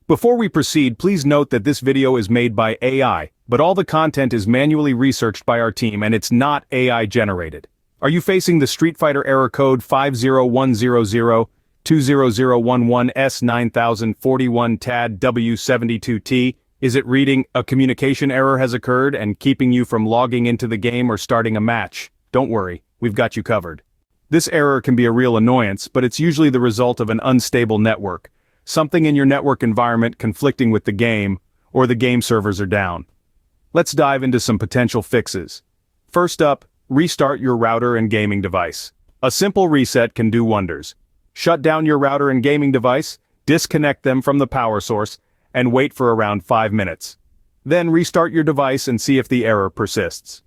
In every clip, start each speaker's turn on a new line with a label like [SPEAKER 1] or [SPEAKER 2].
[SPEAKER 1] Before we proceed, please note that this video is made by AI, but all the content is manually researched by our team and it's not AI generated. Are you facing the Street Fighter error code 50100-20011 S9041-TAD-W72T? Is it reading, "A communication error has occurred," and keeping you from logging into the game or starting a match? Don't worry, we've got you covered. This error can be a real annoyance, but it's usually the result of an unstable network. Something in your network environment conflicting with the game, or the game servers are down. Let's dive into some potential fixes. First up, restart your router and gaming device. A simple reset can do wonders. Shut down your router and gaming device, disconnect them from the power source, and wait for around 5 minutes. Then restart your device and see if the error persists.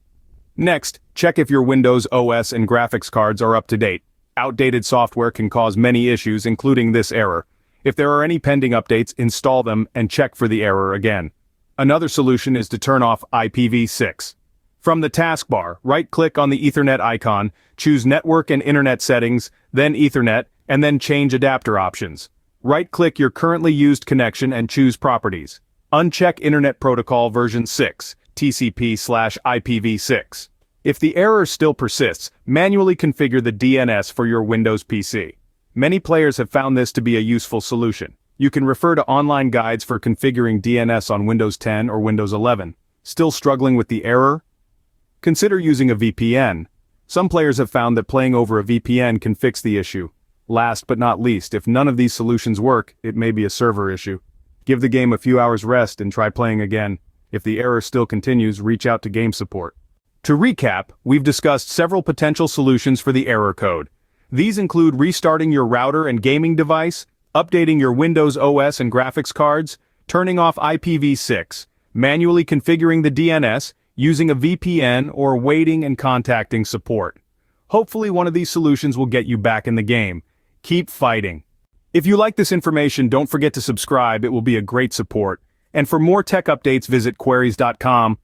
[SPEAKER 1] Next, check if your Windows OS and graphics cards are up to date. Outdated software can cause many issues, including this error. If there are any pending updates, install them and check for the error again. Another solution is to turn off IPv6. From the taskbar, right-click on the Ethernet icon, choose Network and Internet Settings, then Ethernet, and then change adapter options. Right-click your currently used connection and choose Properties. Uncheck Internet Protocol version 6, TCP/IPv6. If the error still persists, manually configure the DNS for your Windows PC. Many players have found this to be a useful solution. You can refer to online guides for configuring DNS on Windows 10 or Windows 11. Still struggling with the error? Consider using a VPN. Some players have found that playing over a VPN can fix the issue. Last but not least, if none of these solutions work, it may be a server issue. Give the game a few hours rest and try playing again. If the error still continues, reach out to game support. To recap, we've discussed several potential solutions for the error code. These include restarting your router and gaming device, updating your Windows OS and graphics cards, turning off IPv6, manually configuring the DNS, using a VPN, or waiting and contacting support. Hopefully one of these solutions will get you back in the game. Keep fighting. If you like this information, don't forget to subscribe. It will be a great support. And for more tech updates, visit queries.com.